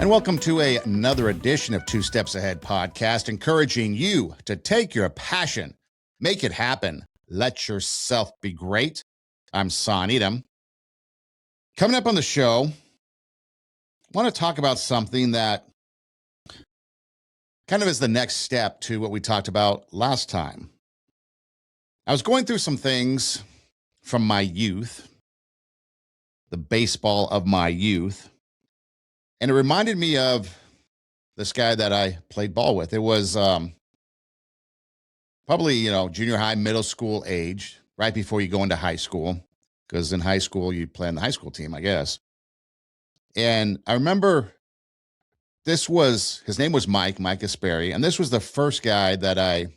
And welcome to another edition of Two Steps Ahead podcast, encouraging you to take your passion, make it happen, let yourself be great. I'm Sonn Eidem. Coming up on the show, I want to talk about something that kind of is the next step to what we talked about last time. I was going through some things from my youth, the baseball of my youth, and it reminded me of this guy that I played ball with. It was probably, junior high, middle school age, right before you go into high school, because in high school, you play on the high school team, I guess. And I remember his name was Mike Asperry, and this was the first guy that I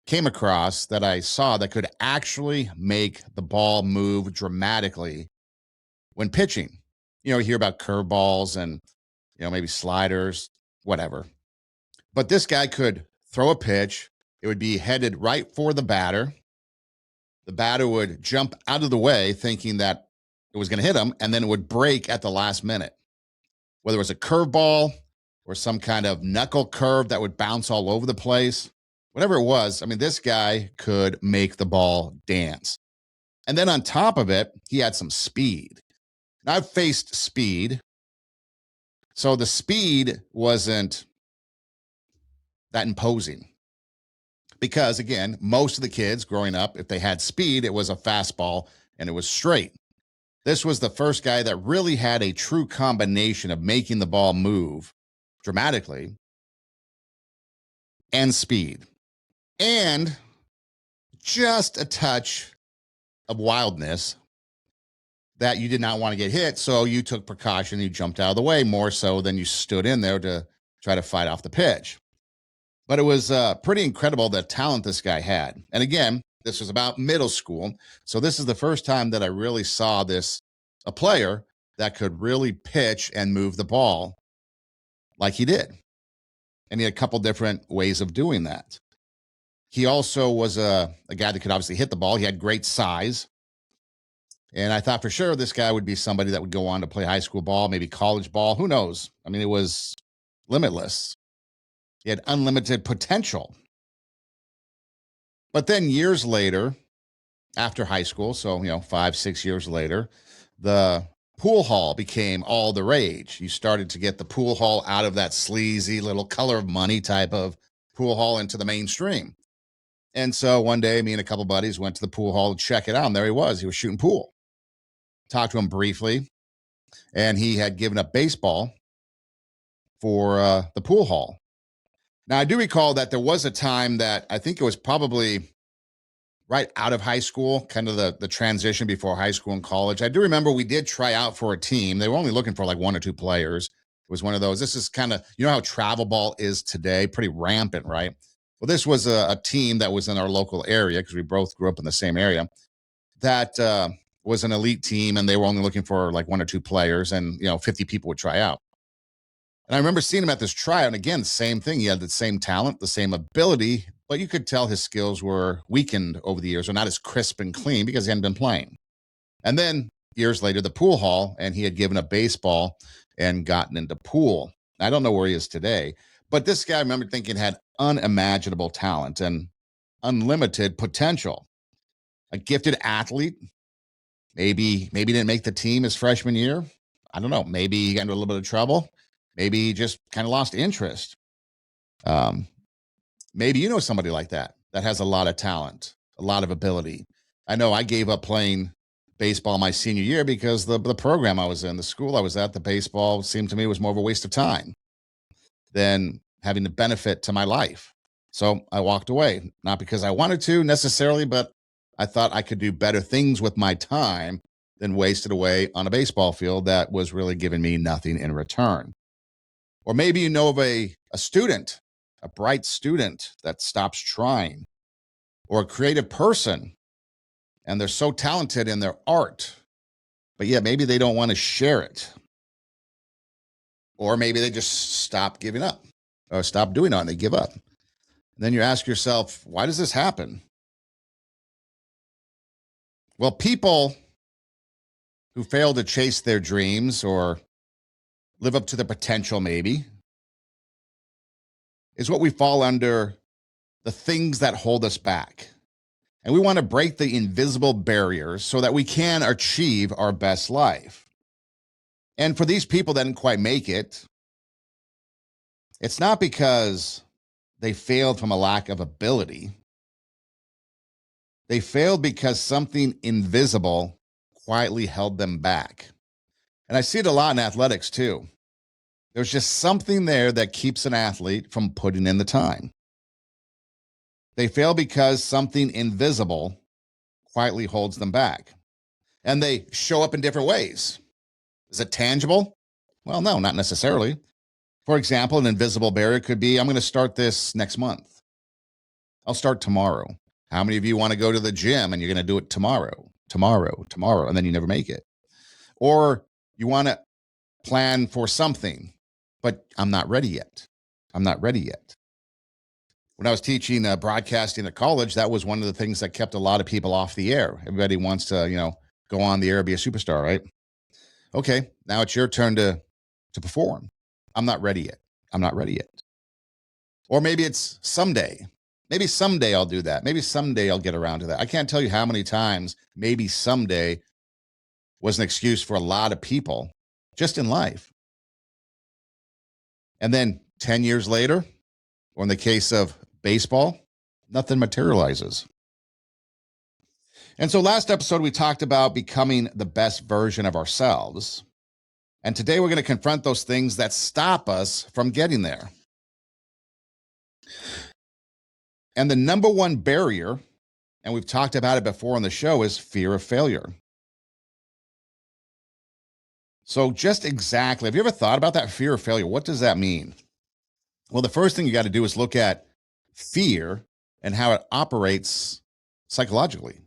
came across that I saw that could actually make the ball move dramatically when pitching. You hear about curveballs and, maybe sliders, whatever. But this guy could throw a pitch. It would be headed right for the batter. The batter would jump out of the way thinking that it was going to hit him, and then it would break at the last minute. Whether it was a curveball or some kind of knuckle curve that would bounce all over the place, whatever it was, this guy could make the ball dance. And then on top of it, he had some speed. Now, I've faced speed. So the speed wasn't that imposing. Because, again, most of the kids growing up, if they had speed, it was a fastball and it was straight. This was the first guy that really had a true combination of making the ball move dramatically and speed. And just a touch of wildness that you did not want to get hit, so you took precaution, you jumped out of the way more so than you stood in there to try to fight off the pitch. But it was pretty incredible the talent this guy had. And again, this was about middle school, so this is the first time that I really saw a player that could really pitch and move the ball like he did. And he had a couple different ways of doing that. He also was a guy that could obviously hit the ball. He had great size. And I thought for sure this guy would be somebody that would go on to play high school ball, maybe college ball. Who knows? It was limitless. He had unlimited potential. But then years later, after high school, so, 5-6 years later, the pool hall became all the rage. You started to get the pool hall out of that sleazy little color of money type of pool hall into the mainstream. And so one day, me and a couple buddies went to the pool hall to check it out, and there he was. He was shooting pool. Talked to him briefly, and he had given up baseball for the pool hall. Now, I do recall that there was a time that I think it was probably right out of high school, kind of the transition before high school and college. I do remember we did try out for a team. They were only looking for like 1 or 2 players. It was one of those. This is kind of, how travel ball is today, pretty rampant, right? Well, this was a team that was in our local area because we both grew up in the same area. That was an elite team, and they were only looking for like 1 or 2 players, and 50 people would try out. And I remember seeing him at this tryout, and again, same thing. He had the same talent, the same ability, but you could tell his skills were weakened over the years, or not as crisp and clean because he hadn't been playing. And then years later, the pool hall, and he had given up baseball and gotten into pool. I don't know where he is today, but this guy, I remember thinking, had unimaginable talent and unlimited potential. A gifted athlete. Maybe didn't make the team his freshman year. I don't know. Maybe he got into a little bit of trouble. Maybe he just kind of lost interest. Maybe you know somebody like that has a lot of talent, a lot of ability. I know I gave up playing baseball my senior year because the program I was in, the school I was at, the baseball seemed to me was more of a waste of time than having the benefit to my life. So I walked away, not because I wanted to necessarily, but I thought I could do better things with my time than waste it away on a baseball field that was really giving me nothing in return. Or maybe you know of a student, a bright student that stops trying, or a creative person, and they're so talented in their art, but yeah, maybe they don't want to share it. Or maybe they just stop giving up or stop doing it and they give up. And then you ask yourself, why does this happen? Well, people who fail to chase their dreams or live up to the potential, maybe, is what we fall under the things that hold us back. And we want to break the invisible barriers so that we can achieve our best life. And for these people that didn't quite make it, it's not because they failed from a lack of ability. They failed because something invisible quietly held them back. And I see it a lot in athletics too. There's just something there that keeps an athlete from putting in the time. They fail because something invisible quietly holds them back. And they show up in different ways. Is it tangible? Well, no, not necessarily. For example, an invisible barrier could be, I'm going to start this next month. I'll start tomorrow. How many of you want to go to the gym and you're going to do it tomorrow, and then you never make it? Or you want to plan for something, but I'm not ready yet. I'm not ready yet. When I was teaching broadcasting at college, that was one of the things that kept a lot of people off the air. Everybody wants to, go on the air, be a superstar, right? Okay, now it's your turn to perform. I'm not ready yet. I'm not ready yet. Or maybe it's someday. Maybe someday I'll do that. Maybe someday I'll get around to that. I can't tell you how many times maybe someday was an excuse for a lot of people just in life. And then 10 years later, or in the case of baseball, nothing materializes. And so last episode, we talked about becoming the best version of ourselves. And today we're going to confront those things that stop us from getting there. And the number one barrier, and we've talked about it before on the show, is fear of failure. So just exactly, have you ever thought about that fear of failure? What does that mean? Well, the first thing you got to do is look at fear and how it operates psychologically.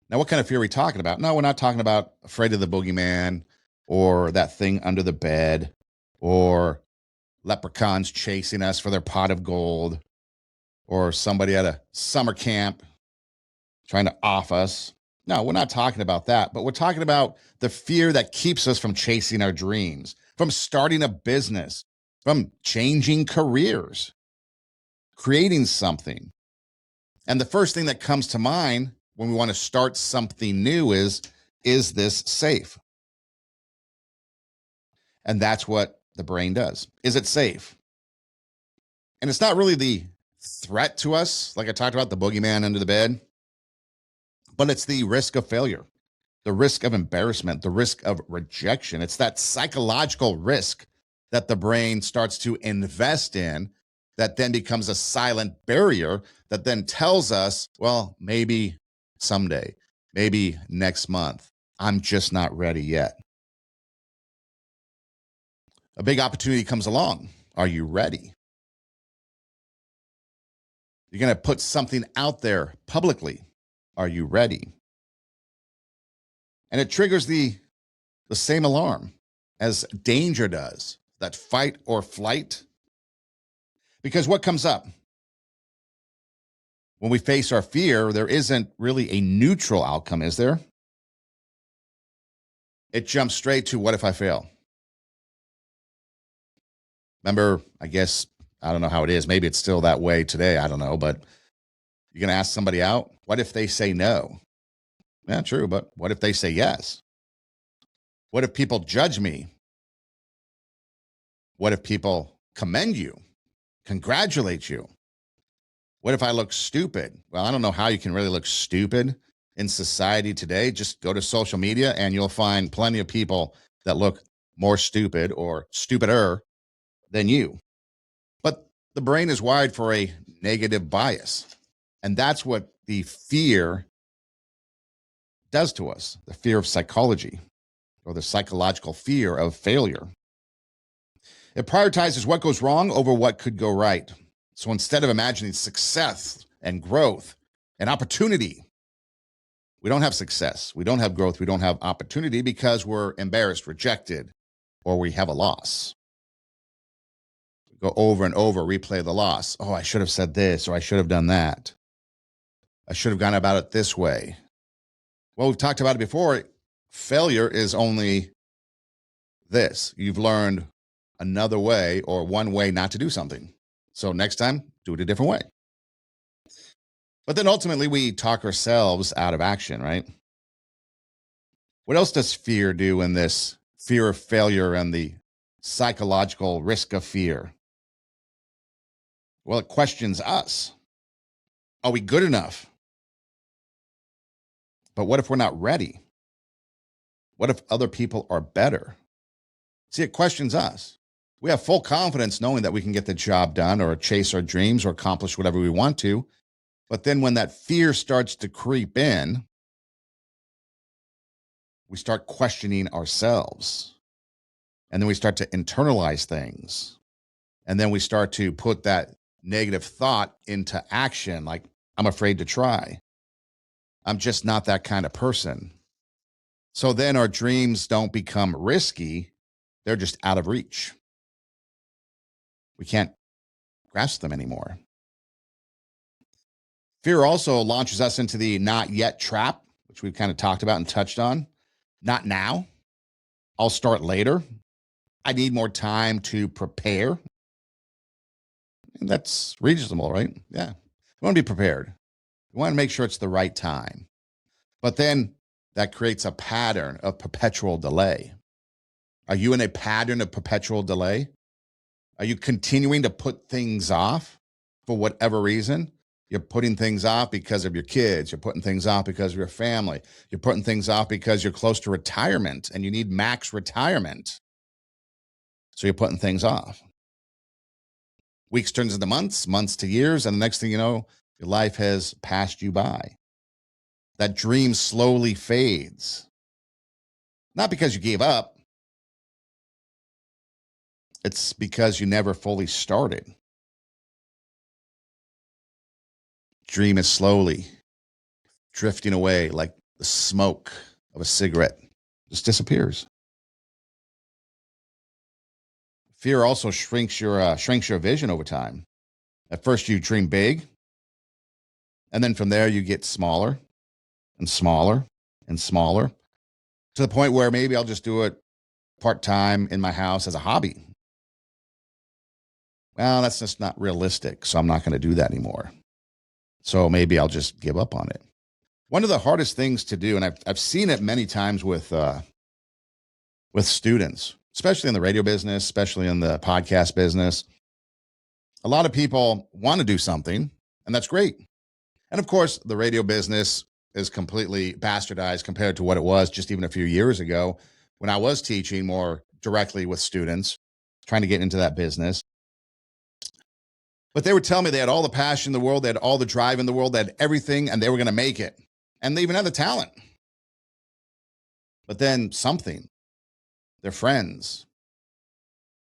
Now, what kind of fear are we talking about? No, we're not talking about afraid of the boogeyman or that thing under the bed or leprechauns chasing us for their pot of gold or somebody at a summer camp trying to off us. No, we're not talking about that, but we're talking about the fear that keeps us from chasing our dreams, from starting a business, from changing careers, creating something. And the first thing that comes to mind when we want to start something new is this safe? And that's what the brain does. Is it safe? And it's not really the threat to us, like I talked about, the boogeyman under the bed, but it's the risk of failure, the risk of embarrassment, the risk of rejection. It's that psychological risk that the brain starts to invest in that then becomes a silent barrier that then tells us, well, maybe someday, maybe next month, I'm just not ready yet. A big opportunity comes along. Are you ready? You're going to put something out there publicly. Are you ready? And it triggers the same alarm as danger does, that fight or flight. Because what comes up? When we face our fear, there isn't really a neutral outcome, is there? It jumps straight to, what if I fail? Remember, I don't know how it is. Maybe it's still that way today. I don't know. But you're going to ask somebody out. What if they say no? Yeah, true. But what if they say yes? What if people judge me? What if people commend you, congratulate you? What if I look stupid? Well, I don't know how you can really look stupid in society today. Just go to social media and you'll find plenty of people that look more stupid or stupider than you. But the brain is wired for a negative bias. And that's what the fear does to us, the fear of psychology or the psychological fear of failure. It prioritizes what goes wrong over what could go right. So instead of imagining success and growth and opportunity, we don't have success, we don't have growth, we don't have opportunity because we're embarrassed, rejected, or we have a loss. Go over and over, replay the loss. Oh, I should have said this, or I should have done that. I should have gone about it this way. Well, we've talked about it before. Failure is only this. You've learned another way or one way not to do something. So next time, do it a different way. But then ultimately, we talk ourselves out of action, right? What else does fear do in this fear of failure and the psychological risk of fear? Well, it questions us. Are we good enough? But what if we're not ready? What if other people are better? See, it questions us. We have full confidence knowing that we can get the job done or chase our dreams or accomplish whatever we want to. But then when that fear starts to creep in, we start questioning ourselves. And then we start to internalize things. And then we start to put that negative thought into action, like, I'm afraid to try. I'm just not that kind of person. So then our dreams don't become risky, they're just out of reach. We can't grasp them anymore. Fear also launches us into the not yet trap, which we've kind of talked about and touched on. Not now. I'll start later. I need more time to prepare. And that's reasonable, right? Yeah. We want to be prepared. We want to make sure it's the right time. But then that creates a pattern of perpetual delay. Are you in a pattern of perpetual delay? Are you continuing to put things off for whatever reason? You're putting things off because of your kids. You're putting things off because of your family. You're putting things off because you're close to retirement and you need max retirement. So you're putting things off. Weeks turns into months, months to years, and the next thing you know, your life has passed you by. That dream slowly fades. Not because you gave up. It's because you never fully started. Dream is slowly drifting away like the smoke of a cigarette. Just disappears. Fear also shrinks your vision over time. At first, you dream big, and then from there, you get smaller and smaller and smaller to the point where maybe I'll just do it part time in my house as a hobby. Well, that's just not realistic, so I'm not going to do that anymore. So maybe I'll just give up on it. One of the hardest things to do, and I've seen it many times with students, especially in the radio business, especially in the podcast business. A lot of people want to do something, and that's great. And of course, the radio business is completely bastardized compared to what it was just even a few years ago when I was teaching more directly with students, trying to get into that business. But they would tell me they had all the passion in the world, they had all the drive in the world, they had everything, and they were going to make it. And they even had the talent. But then something, their friends,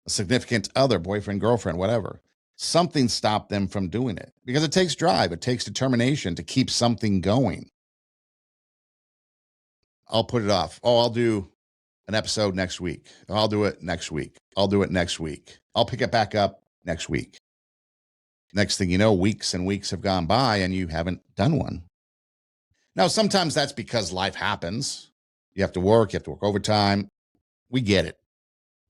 a significant other, boyfriend, girlfriend, whatever, something stopped them from doing it because it takes drive, it takes determination to keep something going. I'll put it off. Oh, I'll do an episode next week. I'll do it next week. I'll do it next week. I'll pick it back up next week. Next thing you know, weeks and weeks have gone by and you haven't done one. Now, sometimes that's because life happens. You have to work overtime. We get it.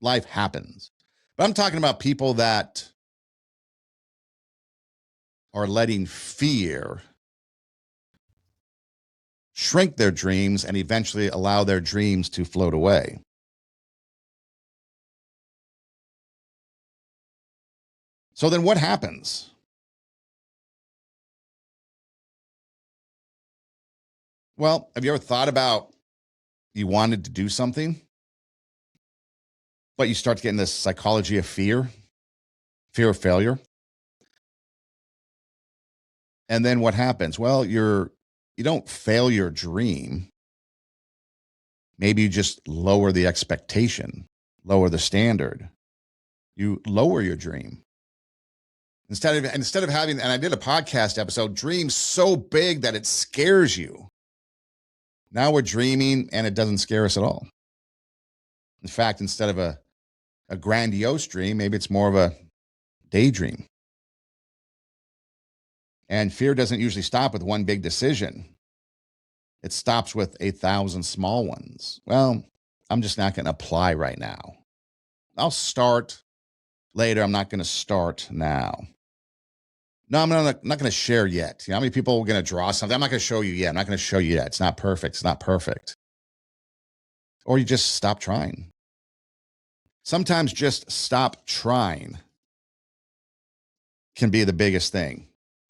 Life happens. But I'm talking about people that are letting fear shrink their dreams and eventually allow their dreams to float away. So then what happens? Well, have you ever thought about you wanted to do something, but you start to get in this psychology of fear of failure? And then what happens? Well, you don't fail your dream. Maybe you just lower the expectation, lower the standard. You lower your dream. Instead of having, and I did a podcast episode, dreams so big that it scares you. Now we're dreaming and it doesn't scare us at all. In fact, instead of a grandiose dream, maybe it's more of a daydream. And fear doesn't usually stop with one big decision. It stops with 1,000 small ones. Well, I'm just not going to apply right now. I'll start later. I'm not going to start now. No, I'm not going to share yet. You know how many people are going to draw something? I'm not going to show you yet. I'm not going to show you yet. It's not perfect. It's not perfect. Or you just stop trying. Sometimes just stop trying can be the biggest thing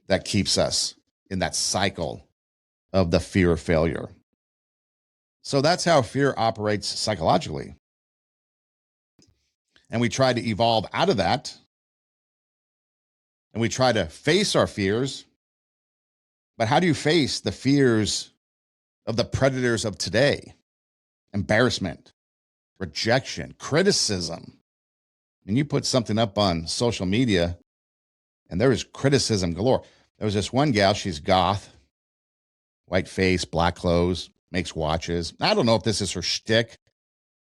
that keeps us in that cycle of the fear of failure. So that's how fear operates psychologically. And we try to evolve out of that. And we try to face our fears. But how do you face the fears of the predators of today? Embarrassment, rejection, criticism. And you put something up on social media and there is criticism galore. There was this one gal, she's goth, white face, black clothes, makes watches. I don't know if this is her shtick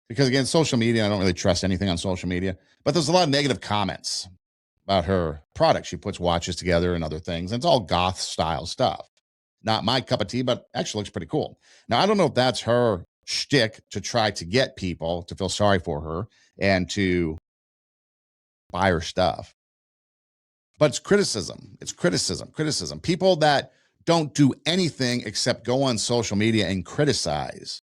because, again, social media, I don't really trust anything on social media. But there's a lot of negative comments about her product. She puts watches together and other things. And it's all goth style stuff. Not my cup of tea, but actually looks pretty cool. Now, I don't know if that's her shtick to try to get people to feel sorry for her and to buy her stuff. But it's criticism. It's criticism, criticism. People that don't do anything except go on social media and criticize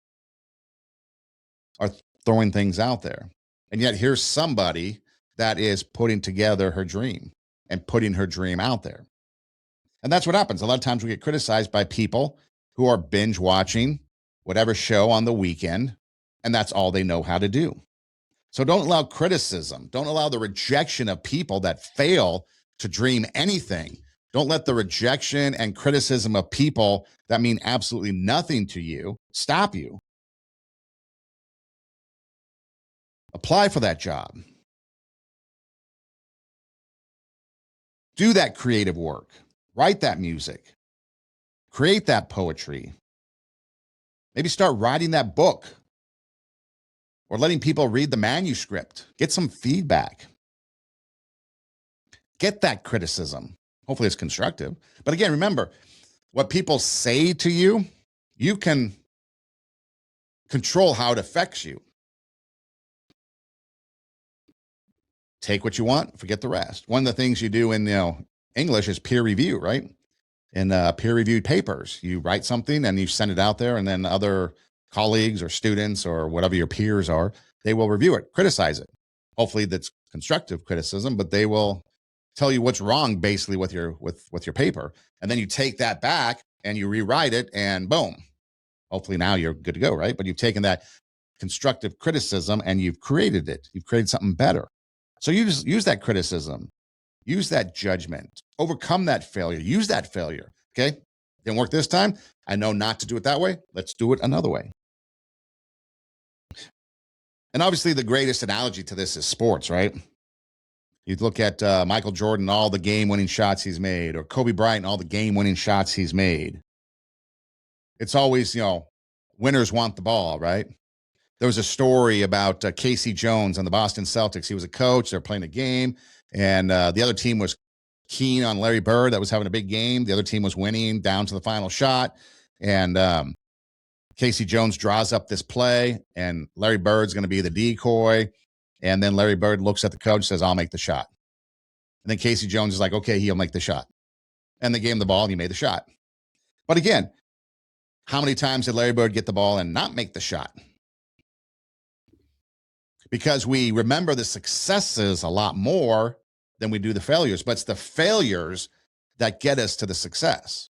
are throwing things out there. And yet here's somebody that is putting together her dream and putting her dream out there. And that's what happens. A lot of times we get criticized by people who are binge watching whatever show on the weekend, and that's all they know how to do. So don't allow criticism. Don't allow the rejection of people that fail to dream anything. Don't let the rejection and criticism of people that mean absolutely nothing to you stop you. Apply for that job. Do that creative work. Write that music. Create that poetry. Maybe start writing that book or letting people read the manuscript. Get some feedback. Get that criticism. Hopefully it's constructive. But again, remember, what people say to you, you can control how it affects you. Take what you want, forget the rest. One of the things you do in English is peer review, right? In peer-reviewed papers, you write something and you send it out there, and then other colleagues or students or whatever your peers are, they will review it, criticize it. Hopefully that's constructive criticism, but they will tell you what's wrong basically with your paper. And then you take that back and you rewrite it and boom. Hopefully now you're good to go, right? But you've taken that constructive criticism and you've created it. You've created something better. So you just use that criticism, use that judgment, overcome that failure, use that failure. Okay. Didn't work this time. I know not to do it that way. Let's do it another way. And obviously the greatest analogy to this is sports, right? You look at Michael Jordan, all the game-winning shots he's made, or Kobe Bryant, all the game-winning shots he's made. It's always, winners want the ball, right? There was a story about Casey Jones and the Boston Celtics. He was a coach. They're playing a game, and the other team was keen on Larry Bird that was having a big game. The other team was winning down to the final shot, and Casey Jones draws up this play, and Larry Bird's going to be the decoy. And then Larry Bird looks at the coach and says, I'll make the shot. And then Casey Jones is like, okay, he'll make the shot. And they gave him the ball and he made the shot. But again, how many times did Larry Bird get the ball and not make the shot? Because we remember the successes a lot more than we do the failures, but it's the failures that get us to the success.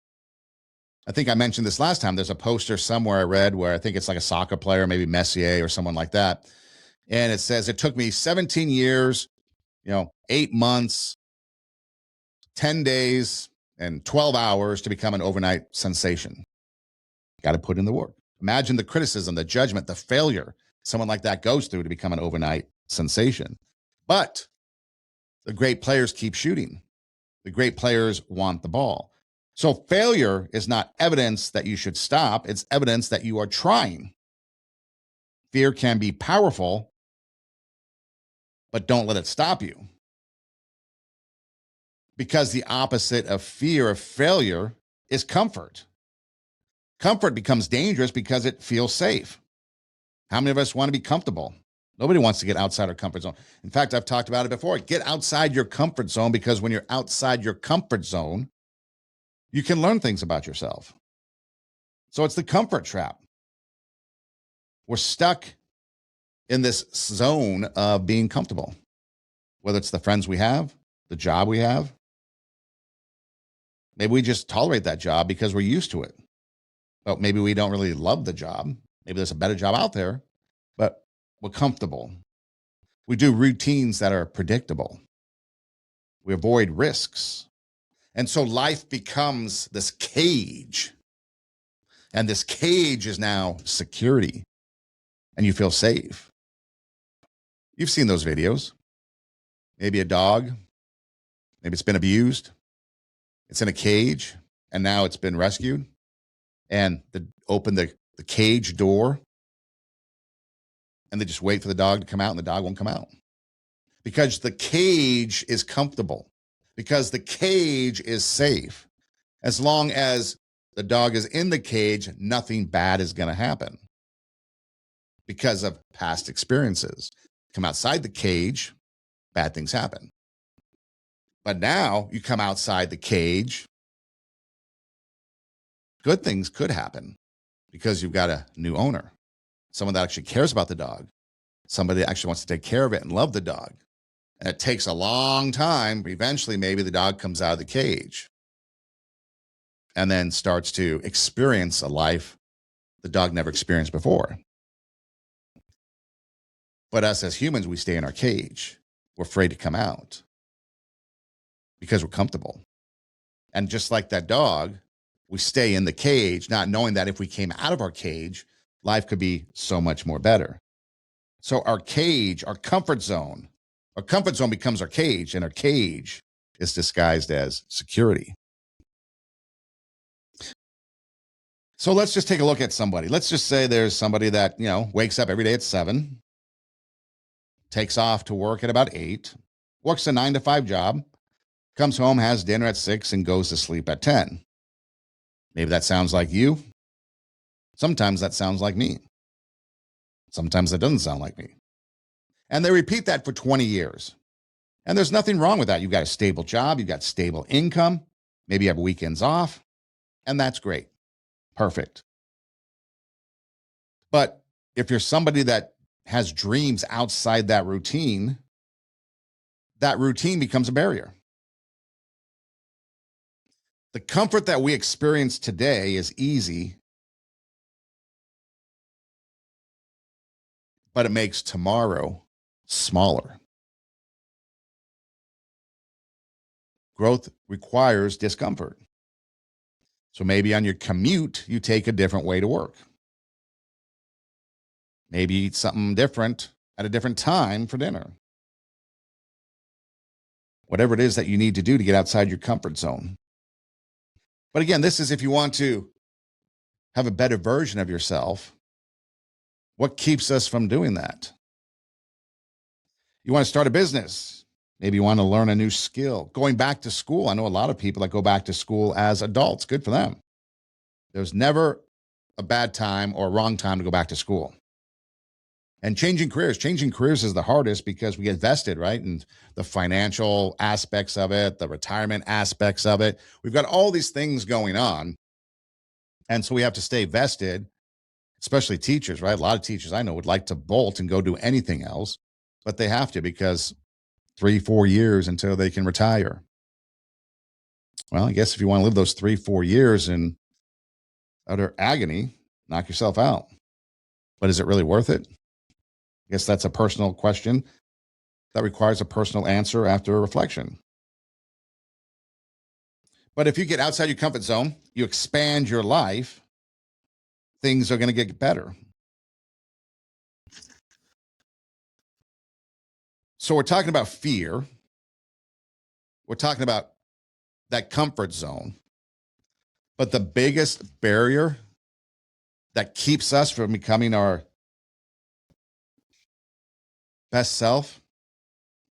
I think I mentioned this last time. There's a poster somewhere I read where I think it's like a soccer player, maybe Messier or someone like that. And it says, it took me 17 years, 8 months, 10 days, and 12 hours to become an overnight sensation. Got to put in the work. Imagine the criticism, the judgment, the failure someone like that goes through to become an overnight sensation. But the great players keep shooting. The great players want the ball. So failure is not evidence that you should stop. It's evidence that you are trying. Fear can be powerful, but don't let it stop you. Because the opposite of fear of failure is comfort. Comfort becomes dangerous because it feels safe. How many of us want to be comfortable? Nobody wants to get outside our comfort zone. In fact, I've talked about it before. Get outside your comfort zone, because when you're outside your comfort zone, you can learn things about yourself. So it's the comfort trap. We're stuck in this zone of being comfortable, whether it's the friends we have, the job we have. Maybe we just tolerate that job because we're used to it. Well, maybe we don't really love the job. Maybe there's a better job out there, but we're comfortable. We do routines that are predictable. We avoid risks. And so life becomes this cage. And this cage is now security. And you feel safe. You've seen those videos. Maybe a dog. Maybe it's been abused. It's in a cage, and now it's been rescued. And open the cage door, and they just wait for the dog to come out, and the dog won't come out. Because the cage is comfortable. Because the cage is safe. As long as the dog is in the cage, nothing bad is going to happen. Because of past experiences. Come outside the cage, bad things happen. But now you come outside the cage, good things could happen because you've got a new owner, someone that actually cares about the dog, somebody that actually wants to take care of it and love the dog. And it takes a long time, but eventually maybe the dog comes out of the cage and then starts to experience a life the dog never experienced before. But us as humans, we stay in our cage. We're afraid to come out because we're comfortable. And just like that dog, we stay in the cage, not knowing that if we came out of our cage, life could be so much more better. So our cage, our comfort zone becomes our cage, and our cage is disguised as security. So let's just take a look at somebody. Let's just say there's somebody that, wakes up every day at 7, takes off to work at about 8, works a 9 to 5 job, comes home, has dinner at 6, and goes to sleep at 10. Maybe that sounds like you. Sometimes that sounds like me. Sometimes that doesn't sound like me. And they repeat that for 20 years. And there's nothing wrong with that. You've got a stable job, you've got stable income, maybe you have weekends off, and that's great. Perfect. But if you're somebody that has dreams outside that routine becomes a barrier. The comfort that we experience today is easy, but it makes tomorrow smaller. Growth requires discomfort. So maybe on your commute, you take a different way to work. Maybe you eat something different at a different time for dinner. Whatever it is that you need to do to get outside your comfort zone. But again, this is if you want to have a better version of yourself. What keeps us from doing that? You want to start a business. Maybe you want to learn a new skill. Going back to school. I know a lot of people that go back to school as adults. Good for them. There's never a bad time or a wrong time to go back to school. And changing careers. Changing careers is the hardest because we get vested, right? And the financial aspects of it, the retirement aspects of it. We've got all these things going on. And so we have to stay vested, especially teachers, right? A lot of teachers I know would like to bolt and go do anything else, but they have to because 3-4 years until they can retire. Well, I guess if you want to live those 3-4 years in utter agony, knock yourself out. But is it really worth it? I guess that's a personal question that requires a personal answer after a reflection. But if you get outside your comfort zone, you expand your life, things are going to get better. So we're talking about fear. We're talking about that comfort zone. But the biggest barrier that keeps us from becoming our best self,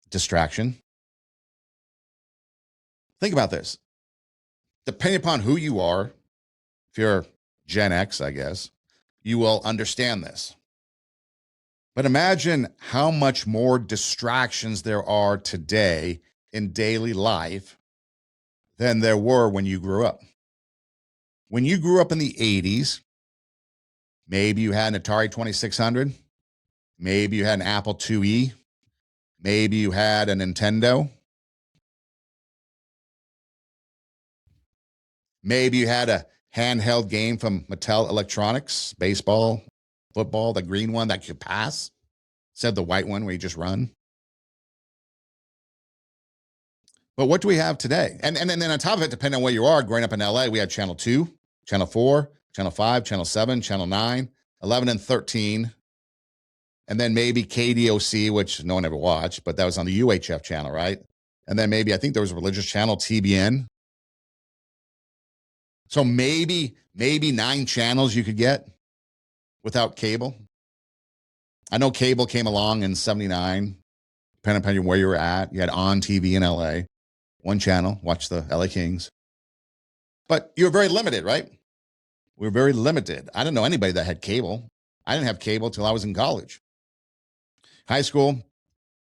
distraction. Think about this. Depending upon who you are, if you're Gen X, I guess, you will understand this. But imagine how much more distractions there are today in daily life than there were when you grew up. When you grew up in the 80s, maybe you had an Atari 2600, maybe you had an Apple IIe, maybe you had a Nintendo, maybe you had a handheld game from Mattel Electronics, baseball, football, the green one that could pass, instead of the white one where you just run. But what do we have today? And then on top of it, depending on where you are, growing up in LA, we had Channel 2, Channel 4, Channel 5, Channel 7, Channel 9, 11, and 13. And then maybe KDOC, which no one ever watched, but that was on the UHF channel, right? And then maybe, I think there was a religious channel, TBN. So maybe 9 channels you could get without cable. I know cable came along in 79, depending upon where you were at. You had On TV in LA, one channel, watch the LA Kings. But you were very limited, right? We were very limited. I didn't know anybody that had cable. I didn't have cable till I was in college. High school,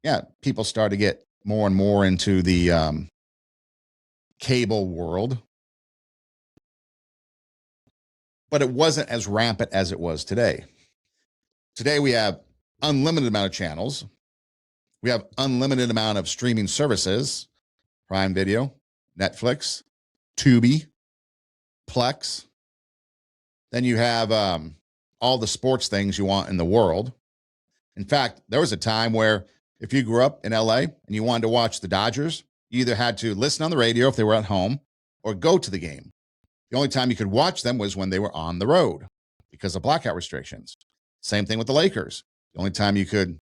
yeah, people started to get more and more into the cable world. But it wasn't as rampant as it was today. Today we have unlimited amount of channels. We have unlimited amount of streaming services, Prime Video, Netflix, Tubi, Plex. Then you have all the sports things you want in the world. In fact, there was a time where if you grew up in LA and you wanted to watch the Dodgers, you either had to listen on the radio if they were at home or go to the game. The only time you could watch them was when they were on the road because of blackout restrictions. Same thing with the Lakers. The only time you could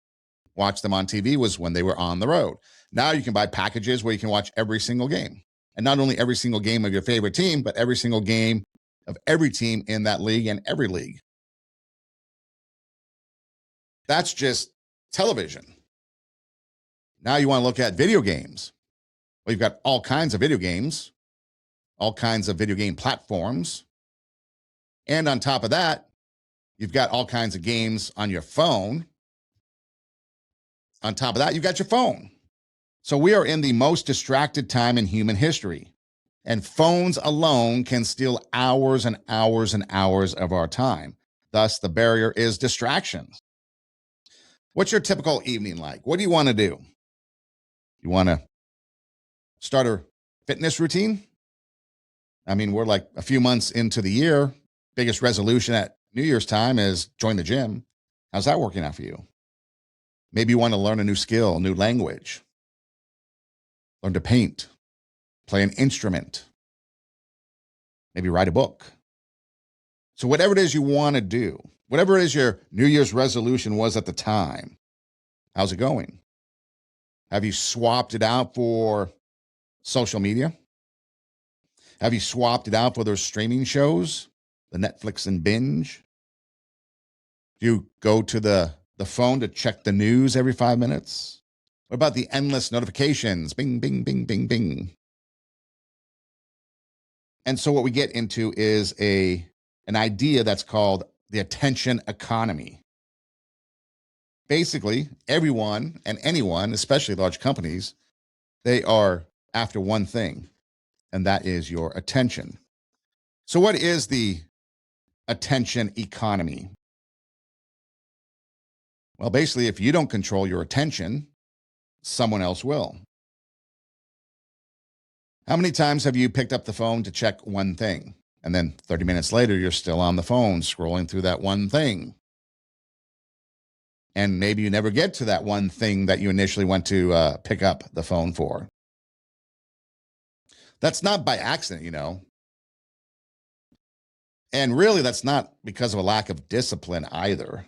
watch them on TV was when they were on the road. Now you can buy packages where you can watch every single game. And not only every single game of your favorite team, but every single game of every team in that league and every league. That's just television. Now you want to look at video games. Well, you've got all kinds of video games, all kinds of video game platforms. And on top of that, you've got all kinds of games on your phone. On top of that, you've got your phone. So we are in the most distracted time in human history. And phones alone can steal hours and hours and hours of our time. Thus, the barrier is distractions. What's your typical evening like? What do you want to do? You want to start a fitness routine? I mean, we're like a few months into the year. Biggest resolution at New Year's time is join the gym. How's that working out for you? Maybe you want to learn a new skill, a new language, learn to paint, play an instrument, maybe write a book. So whatever it is you want to do, whatever it is your New Year's resolution was at the time, how's it going? Have you swapped it out for social media? Have you swapped it out for those streaming shows, the Netflix and binge? Do you go to the phone to check the news every 5 minutes? What about the endless notifications? Bing, bing, bing, bing, bing. And so what we get into is an idea that's called the attention economy. Basically, everyone and anyone, especially large companies, they are after one thing, and that is your attention. So what is the attention economy? Well, basically, if you don't control your attention, someone else will. How many times have you picked up the phone to check one thing, and then 30 minutes later, you're still on the phone scrolling through that one thing? And maybe you never get to that one thing that you initially went to pick up the phone for. That's not by accident, you know. And really, that's not because of a lack of discipline either.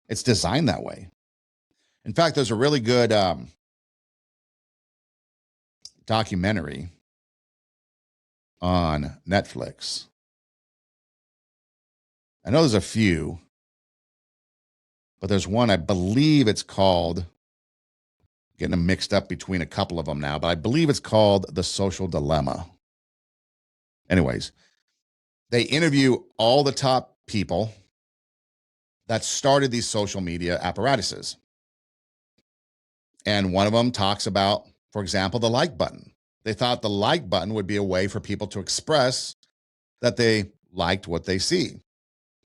It's designed that way. In fact, there's a really good documentary on Netflix. I know there's a few, but there's one, I believe it's called, getting them mixed up between a couple of them now, but I believe it's called The Social Dilemma. Anyways, they interview all the top people that started these social media apparatuses. And one of them talks about, for example, the like button. They thought the like button would be a way for people to express that they liked what they see.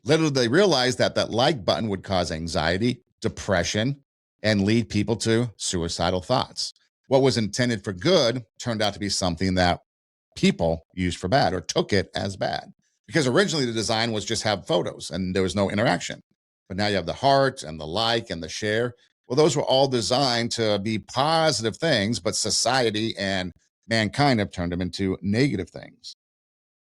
Little did they realize that that like button would cause anxiety, depression, and lead people to suicidal thoughts. What was intended for good turned out to be something that people used for bad or took it as bad. Because originally the design was just have photos and there was no interaction. But now you have the heart and the like and the share. Well, those were all designed to be positive things, but society and mankind have turned them into negative things.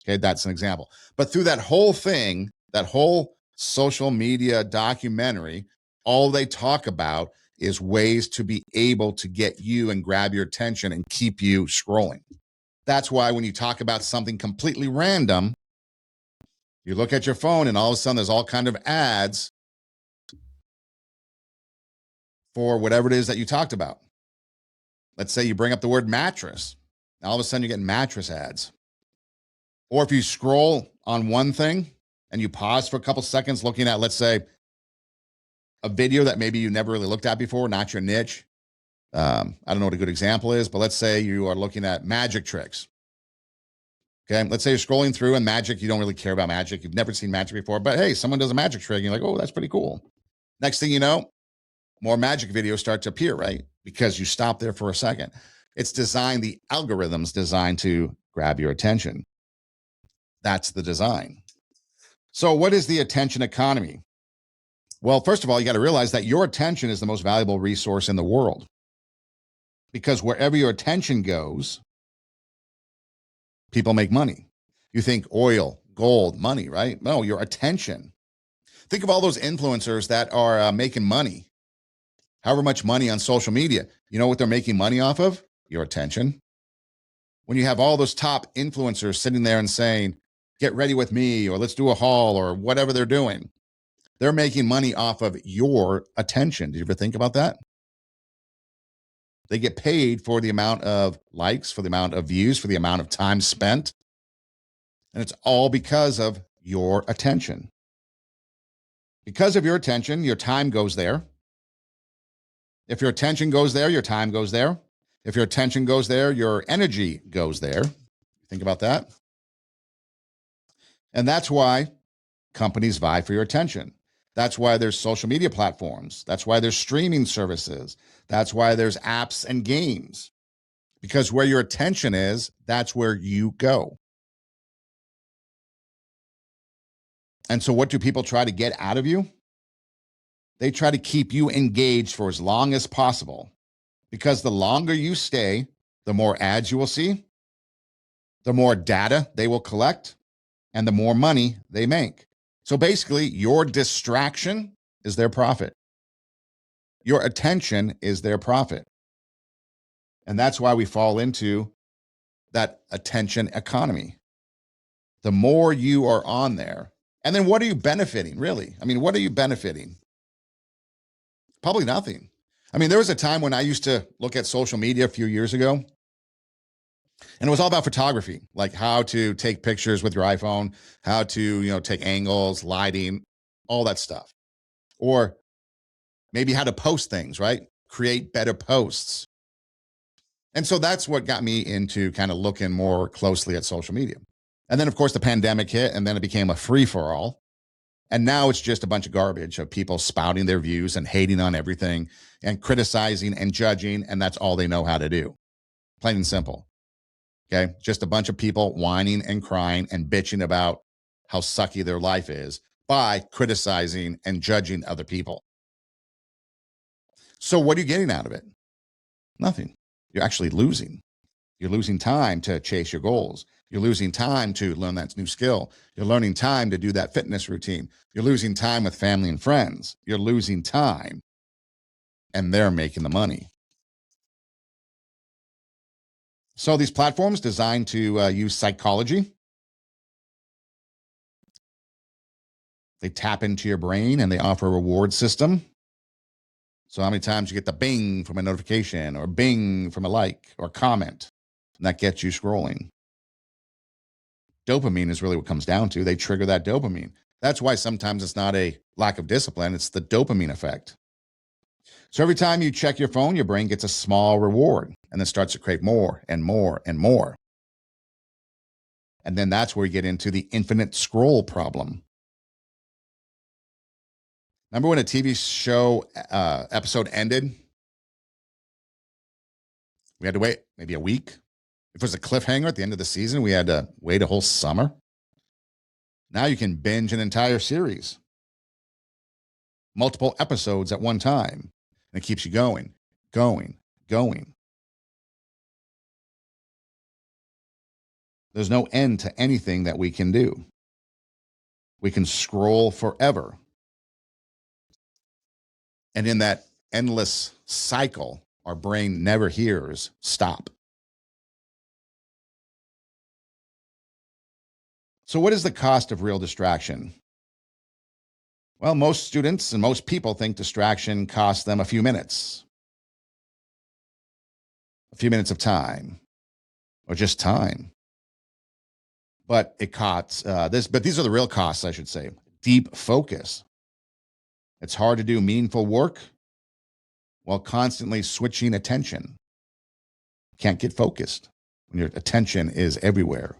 Okay, that's an example. But through that whole thing, that whole social media documentary, all they talk about is ways to be able to get you and grab your attention and keep you scrolling. That's why when you talk about something completely random, you look at your phone and all of a sudden there's all kind of ads for whatever it is that you talked about. Let's say you bring up the word mattress. All of a sudden you're getting mattress ads. Or if you scroll on one thing and you pause for a couple seconds looking at, let's say, a video that maybe you never really looked at before, not your niche. I don't know what a good example is, but let's say you are looking at magic tricks. Okay, let's say you're scrolling through and magic, you don't really care about magic. You've never seen magic before, but hey, someone does a magic trick. And you're like, oh, that's pretty cool. Next thing you know, more magic videos start to appear, right? Because you stop there for a second. It's designed, the algorithm's designed to grab your attention. That's the design. So what is the attention economy? Well, first of all, you got to realize that your attention is the most valuable resource in the world. Because wherever your attention goes, people make money. You think oil, gold, money, right? No, your attention. Think of all those influencers that are making money, however much money on social media. You know what they're making money off of? Your attention. When you have all those top influencers sitting there and saying, get ready with me, or let's do a haul, or whatever they're doing, they're making money off of your attention. Did you ever think about that? They get paid for the amount of likes, for the amount of views, for the amount of time spent. And it's all because of your attention. Because of your attention, your time goes there. If your attention goes there, your time goes there. If your attention goes there, your energy goes there. Think about that. And that's why companies vie for your attention. That's why there's social media platforms. That's why there's streaming services. That's why there's apps and games. Because where your attention is, that's where you go. And so what do people try to get out of you? They try to keep you engaged for as long as possible. Because the longer you stay, the more ads you will see, the more data they will collect, and the more money they make. So basically, your distraction is their profit. Your attention is their profit. And that's why we fall into that attention economy. The more you are on there, and then what are you benefiting, really? I mean, what are you benefiting? Probably nothing. I mean, there was a time when I used to look at social media a few years ago, and it was all about photography, like how to take pictures with your iPhone, how to, take angles, lighting, all that stuff. Or maybe how to post things, right? Create better posts. And so that's what got me into kind of looking more closely at social media. And then, of course, the pandemic hit, and then it became a free for all. And now it's just a bunch of garbage of people spouting their views and hating on everything and criticizing and judging. And that's all they know how to do. Plain and simple. Okay. Just a bunch of people whining and crying and bitching about how sucky their life is by criticizing and judging other people. So what are you getting out of it? Nothing. You're actually losing. You're losing time to chase your goals. You're losing time to learn that new skill. You're learning time to do that fitness routine. You're losing time with family and friends. You're losing time, and they're making the money. So these platforms designed to use psychology. They tap into your brain and they offer a reward system. So how many times you get the bing from a notification or bing from a like or comment, and that gets you scrolling. Dopamine is really what it comes down to. They trigger that dopamine. That's why sometimes it's not a lack of discipline, it's the dopamine effect. So every time you check your phone, your brain gets a small reward and then starts to crave more and more and more. And then that's where we get into the infinite scroll problem. Remember when a TV show episode ended? We had to wait maybe a week. If it was a cliffhanger at the end of the season, we had to wait a whole summer. Now you can binge an entire series, multiple episodes at one time, and it keeps you going, going, going. There's no end to anything that we can do. We can scroll forever. And in that endless cycle, our brain never hears stop. So, what is the cost of real distraction? Well, most students and most people think distraction costs them a few minutes of time, or just time. But it costs but these are the real costs, I should say. Deep focus. It's hard to do meaningful work while constantly switching attention. Can't get focused when your attention is everywhere.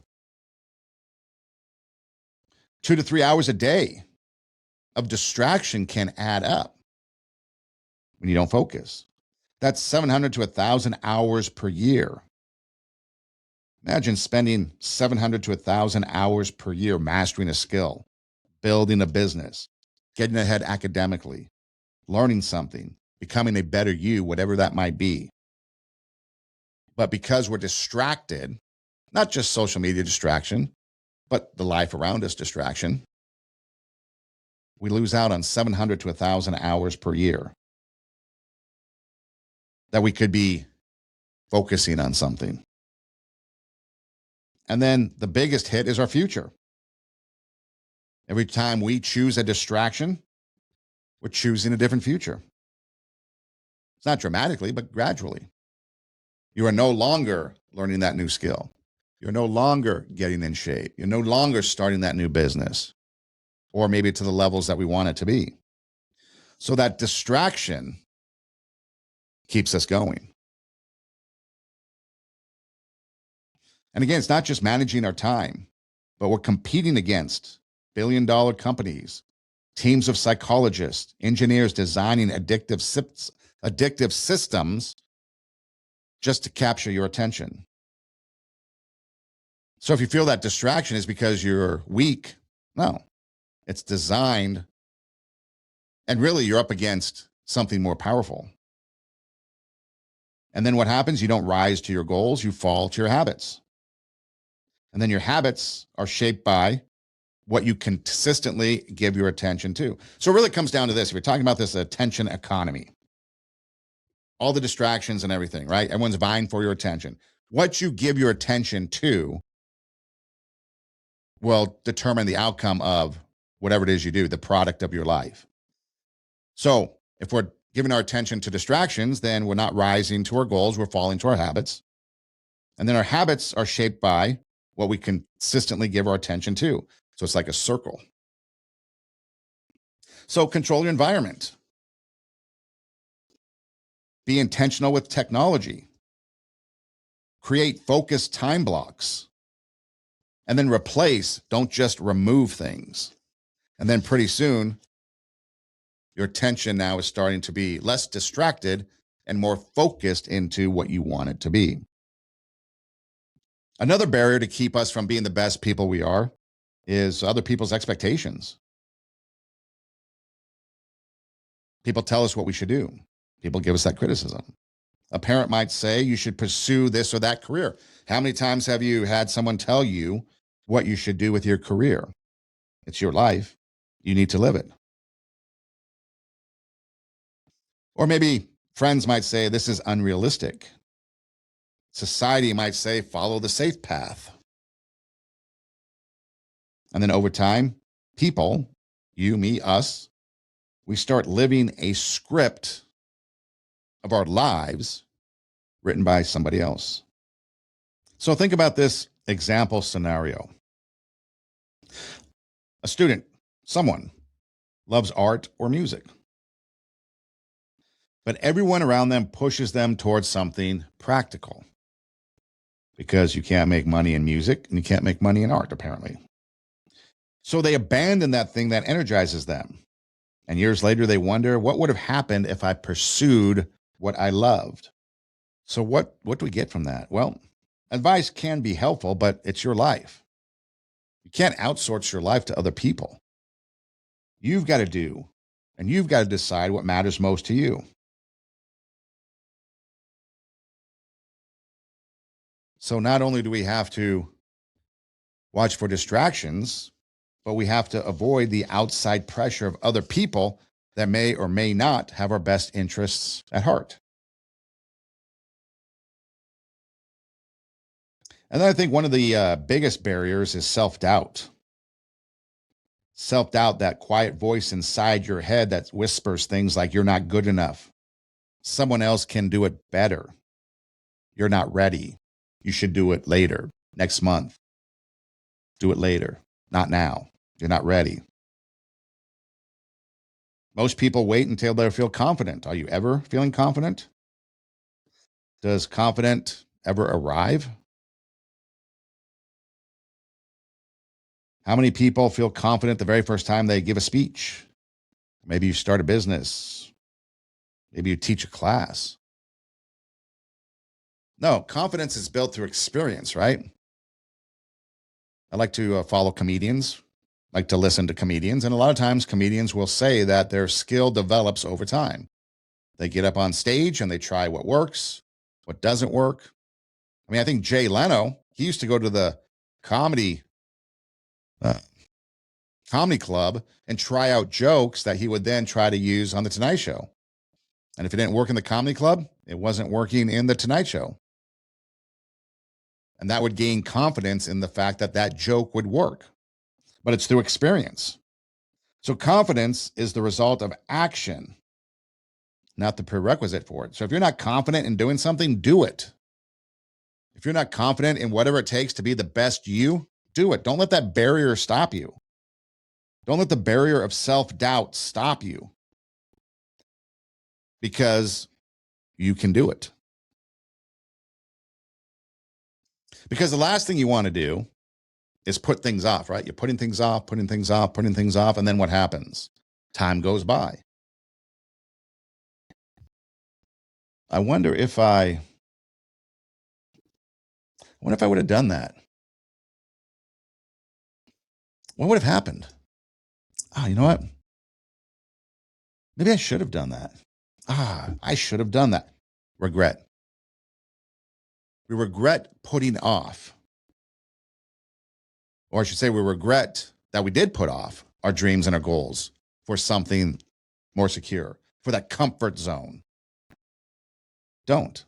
2 to 3 hours a day of distraction can add up when you don't focus. That's 700 to 1,000 hours per year. Imagine spending 700 to 1,000 hours per year mastering a skill, building a business, getting ahead academically, learning something, becoming a better you, whatever that might be. But because we're distracted, not just social media distraction, but the life around us distraction, we lose out on 700 to 1,000 hours per year that we could be focusing on something. And then the biggest hit is our future. Every time we choose a distraction, we're choosing a different future. It's not dramatically, but gradually. You are no longer learning that new skill. You're no longer getting in shape. You're no longer starting that new business, or maybe to the levels that we want it to be. So that distraction keeps us going. And again, it's not just managing our time, but we're competing against billion-dollar companies, teams of psychologists, engineers designing addictive systems just to capture your attention. So if you feel that distraction is because you're weak, no, it's designed, and really you're up against something more powerful. And then what happens? You don't rise to your goals, you fall to your habits. And then your habits are shaped by what you consistently give your attention to. So it really comes down to this. If you're talking about this attention economy, all the distractions and everything, right? Everyone's vying for your attention. What you give your attention to will determine the outcome of whatever it is you do, the product of your life. So if we're giving our attention to distractions, then we're not rising to our goals, we're falling to our habits. And then our habits are shaped by what we consistently give our attention to. So it's like a circle. So control your environment. Be intentional with technology. Create focused time blocks. And then replace, don't just remove things. And then pretty soon, your attention now is starting to be less distracted and more focused into what you want it to be. Another barrier to keep us from being the best people we are is other people's expectations. People tell us what we should do. People give us that criticism. A parent might say you should pursue this or that career. How many times have you had someone tell you what you should do with your career? It's your life. You need to live it. Or maybe friends might say this is unrealistic. Society might say follow the safe path. And then over time, people, you, me, us, we start living a script of our lives written by somebody else. So think about this example scenario. A student Someone loves art or music, but everyone around them pushes them towards something practical because you can't make money in music and you can't make money in art, apparently. So they abandon that thing that energizes them. And years later, they wonder what would have happened if I pursued what I loved. So what do we get from that? Well, advice can be helpful, but it's your life. You can't outsource your life to other people. You've got to do, and you've got to decide what matters most to you. So not only do we have to watch for distractions, but we have to avoid the outside pressure of other people that may or may not have our best interests at heart. And then I think one of the biggest barriers is self doubt. Self doubt, that quiet voice inside your head that whispers things like, you're not good enough. Someone else can do it better. You're not ready. You should do it later, next month. Do it later, not now. You're not ready. Most people wait until they feel confident. Are you ever feeling confident? Does confident ever arrive? How many people feel confident the very first time they give a speech? Maybe you start a business. Maybe you teach a class. No, confidence is built through experience, right? I like to follow comedians, like to listen to comedians. And a lot of times comedians will say that their skill develops over time. They get up on stage and they try what works, what doesn't work. I mean, I think Jay Leno, he used to go to the comedy uh, comedy club and try out jokes that he would then try to use on the Tonight Show. And if it didn't work in the comedy club, it wasn't working in the Tonight Show. And that would gain confidence in the fact that that joke would work. But it's through experience. So confidence is the result of action, not the prerequisite for it. So if you're not confident in doing something, do it. If you're not confident in whatever it takes to be the best you, do it. Don't let that barrier stop you. Don't let the barrier of self-doubt stop you, because you can do it. Because the last thing you want to do is put things off, right? You're putting things off, putting things off, putting things off, and then what happens? Time goes by. I wonder if I would have done that. What would have happened? Oh, you know what? Maybe I should have done that. I should have done that. Regret. We regret putting off. Or I should say, we regret that we did put off our dreams and our goals for something more secure, for that comfort zone. Don't.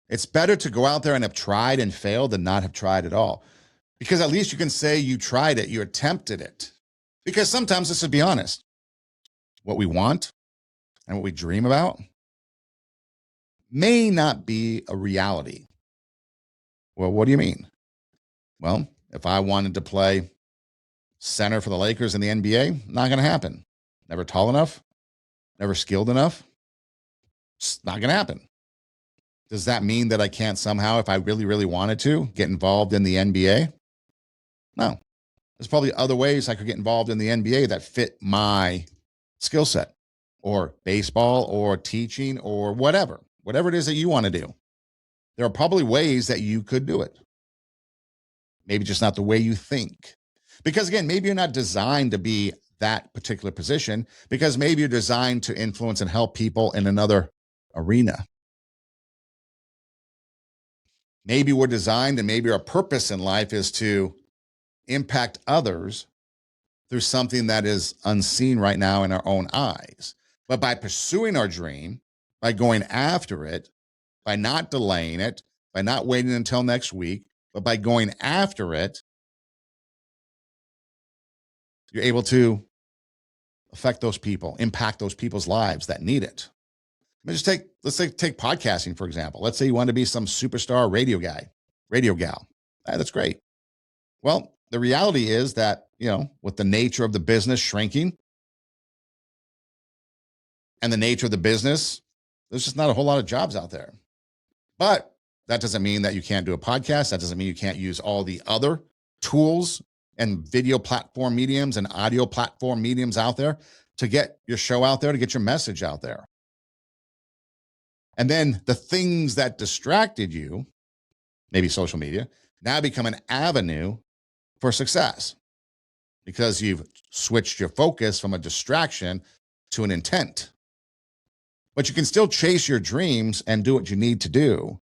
It's better to go out there and have tried and failed than not have tried at all. Because at least you can say you tried it, you attempted it. Because sometimes, let's just be honest, what we want and what we dream about may not be a reality. Well, what do you mean? Well, if I wanted to play center for the Lakers in the NBA, not going to happen. Never tall enough, never skilled enough. It's not going to happen. Does that mean that I can't somehow, if I really, really wanted to, get involved in the NBA? No. There's probably other ways I could get involved in the NBA that fit my skill set, or baseball, or teaching, or whatever it is that you want to do. There are probably ways that you could do it. Maybe just not the way you think. Because again, maybe you're not designed to be that particular position, because maybe you're designed to influence and help people in another arena. Maybe we're designed, and maybe our purpose in life is to impact others through something that is unseen right now in our own eyes. But by pursuing our dream, by going after it, by not delaying it, by not waiting until next week, but by going after it, you're able to affect those people, impact those people's lives that need it. Let's take podcasting, for example. Let's say you want to be some superstar radio guy, radio gal. That's great. Well, the reality is that, with the nature of the business shrinking and the nature of the business, there's just not a whole lot of jobs out there. But that doesn't mean that you can't do a podcast. That doesn't mean you can't use all the other tools and video platform mediums and audio platform mediums out there to get your show out there, to get your message out there. And then the things that distracted you, maybe social media, now become an avenue for success because you've switched your focus from a distraction to an intent. But you can still chase your dreams and do what you need to do,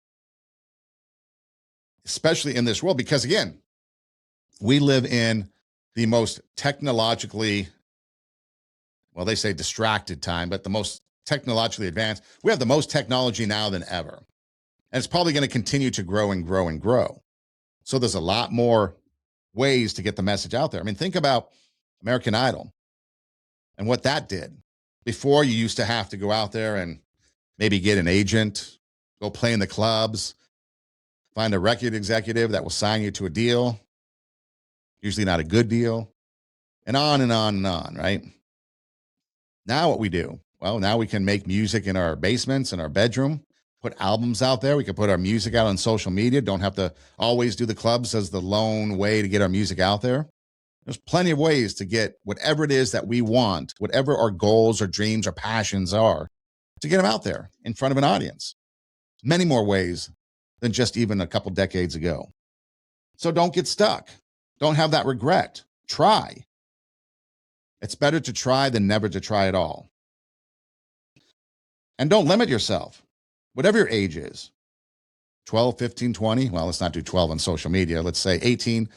especially in this world, because again, we live in the most technologically, well, they say distracted time, but the most technologically advanced. We have the most technology now than ever. And it's probably going to continue to grow and grow and grow. So there's a lot more ways to get the message out there. I mean, think about American Idol and what that did. Before, you used to have to go out there and maybe get an agent, go play in the clubs, find a record executive that will sign you to a deal, usually not a good deal, and on and on and on, right? Now what we do, well, now we can make music in our basements, in our bedroom, put albums out there. We can put our music out on social media. Don't have to always do the clubs as the lone way to get our music out there. There's plenty of ways to get whatever it is that we want, whatever our goals or dreams or passions are, to get them out there in front of an audience. Many more ways than just even a couple decades ago. So don't get stuck. Don't have that regret. Try. It's better to try than never to try at all. And don't limit yourself, whatever your age is, 12, 15, 20. Well, let's not do 12 on social media. Let's say 18,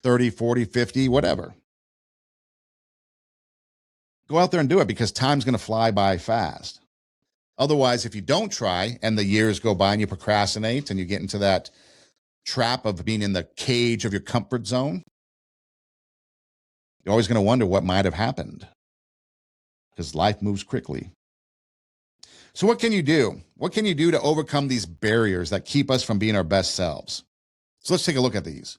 30, 40, 50, whatever. Go out there and do it because time's going to fly by fast. Otherwise, if you don't try and the years go by and you procrastinate and you get into that trap of being in the cage of your comfort zone, you're always going to wonder what might have happened because life moves quickly. So what can you do? What can you do to overcome these barriers that keep us from being our best selves? So let's take a look at these.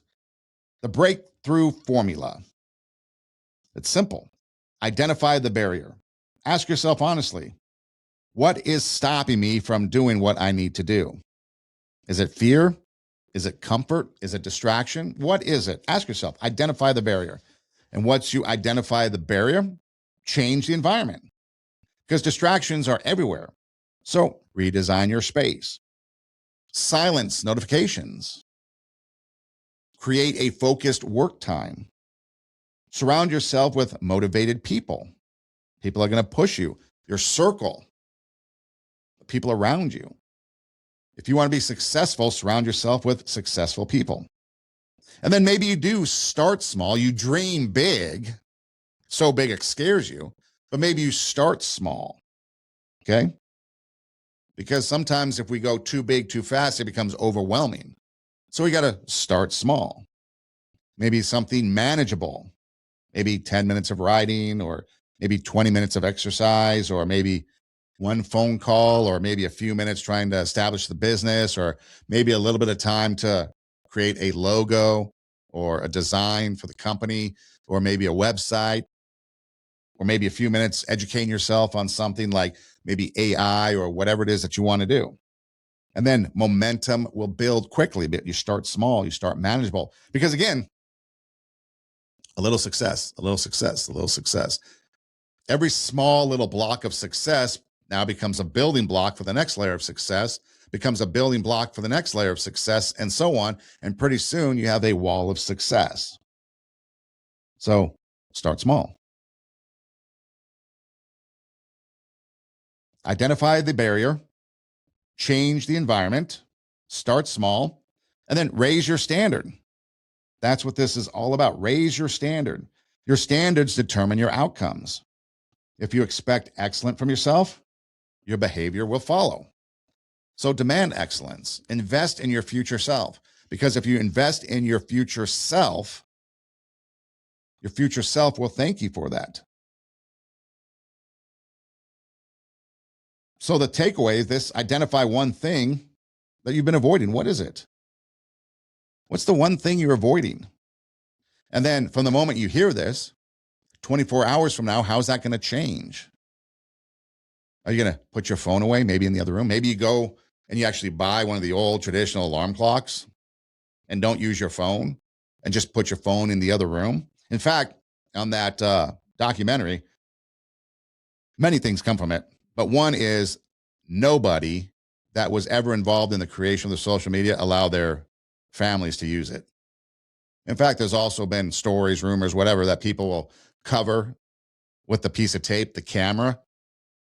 The breakthrough formula. It's simple. Identify the barrier. Ask yourself honestly, what is stopping me from doing what I need to do? Is it fear? Is it comfort? Is it distraction? What is it? Ask yourself, identify the barrier. And once you identify the barrier, change the environment because distractions are everywhere. So redesign your space, silence notifications, create a focused work time, surround yourself with motivated people. People are going to push you, your circle, the people around you. If you want to be successful, surround yourself with successful people. And then maybe you do start small, you dream big, so big it scares you, but maybe you start small, okay? Because sometimes if we go too big too fast, it becomes overwhelming. So we got to start small. Maybe something manageable, maybe 10 minutes of writing or maybe 20 minutes of exercise or maybe one phone call or maybe a few minutes trying to establish the business or maybe a little bit of time to create a logo or a design for the company or maybe a website or maybe a few minutes educating yourself on something like maybe AI or whatever it is that you want to do. And then momentum will build quickly, but you start small, you start manageable. Because again, a little success, a little success, a little success. Every small little block of success now becomes a building block for the next layer of success, becomes a building block for the next layer of success, and so on. And pretty soon you have a wall of success. So start small. Identify the barrier, change the environment, start small, and then raise your standard. That's what this is all about. Raise your standard. Your standards determine your outcomes. If you expect excellence from yourself, your behavior will follow. So demand excellence. Invest in your future self. Because if you invest in your future self will thank you for that. So the takeaway is this: identify one thing that you've been avoiding. What is it? What's the one thing you're avoiding? And then from the moment you hear this, 24 hours from now, how's that going to change? Are you going to put your phone away, maybe in the other room? Maybe you go and you actually buy one of the old traditional alarm clocks and don't use your phone and just put your phone in the other room. In fact, on that documentary, many things come from it, but one is nobody that was ever involved in the creation of the social media allowed their families to use it. In fact, there's also been stories, rumors, whatever, that people will cover with the piece of tape, the camera,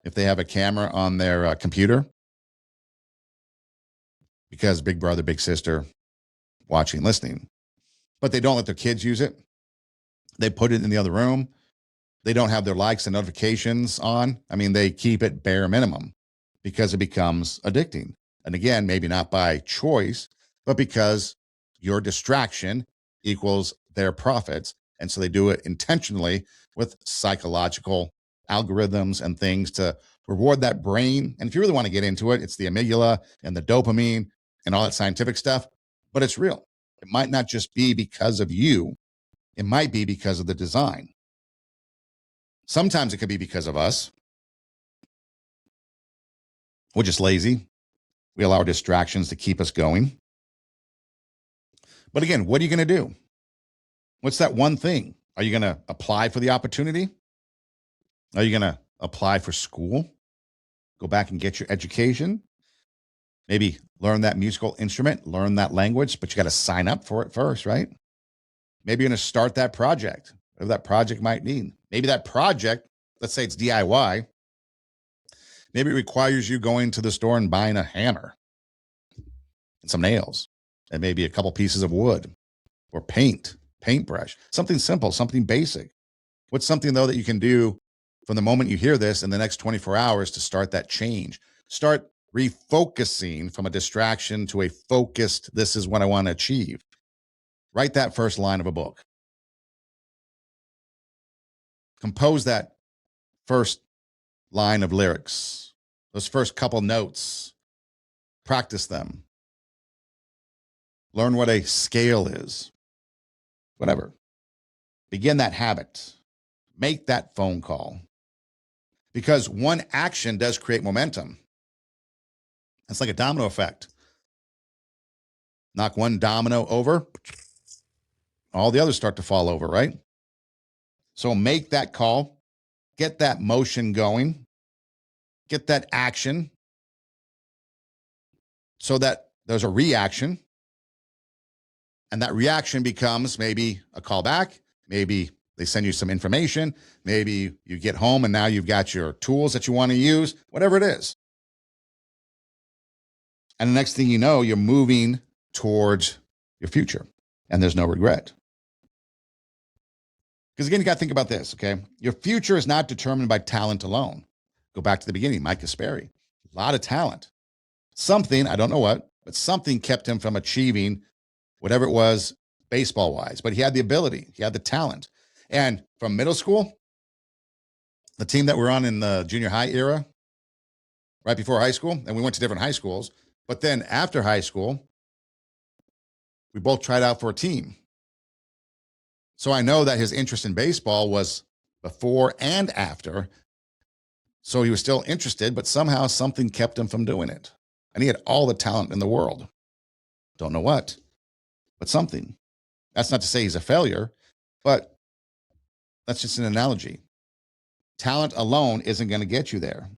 if they have a camera on their computer, because big brother, big sister, watching, listening. But they don't let their kids use it. They put it in the other room. They don't have their likes and notifications on. I mean, they keep it bare minimum because it becomes addicting. And again, maybe not by choice, but because your distraction equals their profits. And so they do it intentionally with psychological algorithms and things to reward that brain. And if you really want to get into it, it's the amygdala and the dopamine and all that scientific stuff, but it's real. It might not just be because of you. It might be because of the design. Sometimes it could be because of us. We're just lazy. We allow our distractions to keep us going. But again, what are you going to do? What's that one thing? Are you going to apply for the opportunity? Are you going to apply for school? Go back and get your education? Maybe learn that musical instrument, learn that language, but you got to sign up for it first, right? Maybe you're going to start that project, whatever that project might need. Maybe that project, let's say it's DIY, maybe it requires you going to the store and buying a hammer and some nails and maybe a couple pieces of wood or paintbrush, something simple, something basic. What's something, though, that you can do from the moment you hear this in the next 24 hours to start that change? Start refocusing from a distraction to a focused, this is what I want to achieve. Write that first line of a book. Compose that first line of lyrics, those first couple notes. Practice them. Learn what a scale is. Whatever. Begin that habit. Make that phone call. Because one action does create momentum. It's like a domino effect. Knock one domino over, all the others start to fall over, right? So make that call, get that motion going, get that action so that there's a reaction. And that reaction becomes maybe a call back, maybe they send you some information, maybe you get home and now you've got your tools that you want to use, whatever it is. And the next thing you know, you're moving towards your future and there's no regret. Because again, you got to think about this, okay? Your future is not determined by talent alone. Go back to the beginning, Mike Kasperi, a lot of talent. Something, I don't know what, but something kept him from achieving whatever it was baseball-wise. But he had the ability, he had the talent. And from middle school, the team that we're on in the junior high era, right before high school, and we went to different high schools, but then after high school, we both tried out for a team. So I know that his interest in baseball was before and after. So he was still interested, but somehow something kept him from doing it. And he had all the talent in the world. Don't know what, but something. That's not to say he's a failure, but that's just an analogy. Talent alone isn't going to get you there.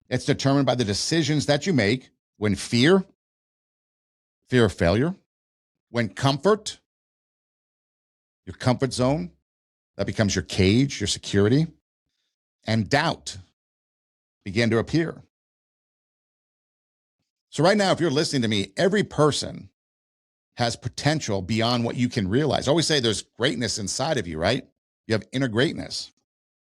It's determined by the decisions that you make when fear of failure, when comfort, your comfort zone, that becomes your cage, your security, and doubt begin to appear. So right now, if you're listening to me, every person has potential beyond what you can realize. I always say there's greatness inside of you, right? You have inner greatness.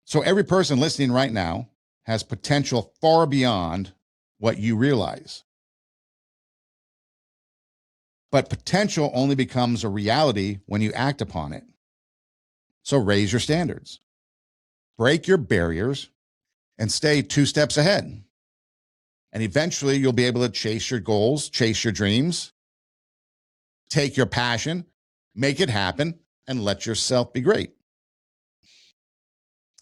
So every person listening right now has potential far beyond what you realize. But potential only becomes a reality when you act upon it. So raise your standards, break your barriers, and stay 2 steps ahead. And eventually you'll be able to chase your goals, chase your dreams, take your passion, make it happen, and let yourself be great.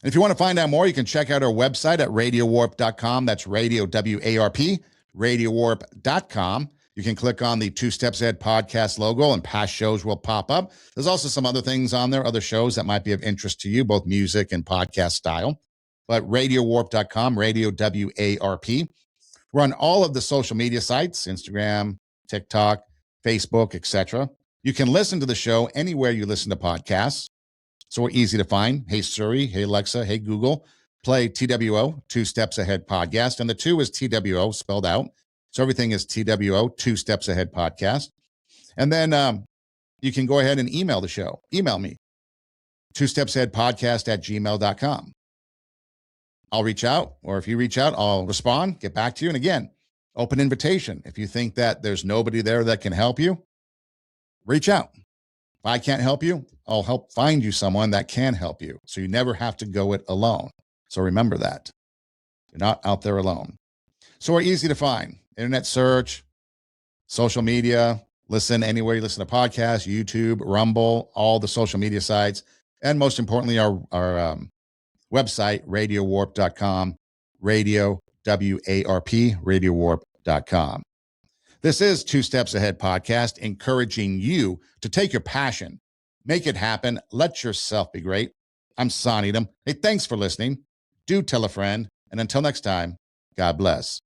If you want to find out more, you can check out our website at radiowarp.com. That's radio, W-A-R-P, radiowarp.com. You can click on the Two Steps Ahead podcast logo and past shows will pop up. There's also some other things on there, other shows that might be of interest to you, both music and podcast style. But radiowarp.com, radio, W-A-R-P. We're on all of the social media sites, Instagram, TikTok, Facebook, etc. You can listen to the show anywhere you listen to podcasts. So we're easy to find. Hey Siri, hey Alexa, hey Google, play TWO, Two Steps Ahead podcast. And the two is TWO spelled out. So everything is TWO, Two Steps Ahead podcast. And then you can go ahead and email the show. Email me, twostepsaheadpodcast@gmail.com. I'll reach out, or if you reach out, I'll respond, get back to you. And again, open invitation. If you think that there's nobody there that can help you, reach out. If I can't help you, I'll help find you someone that can help you. So you never have to go it alone. So remember that. You're not out there alone. So we're easy to find. Internet search, social media, listen anywhere you listen to podcasts, YouTube, Rumble, all the social media sites. And most importantly, our website, radiowarp.com, radio, W-A-R-P, radiowarp.com. This is Two Steps Ahead podcast, encouraging you to take your passion, make it happen, let yourself be great. I'm Sonn Eidem. Hey, thanks for listening. Do tell a friend. And until next time, God bless.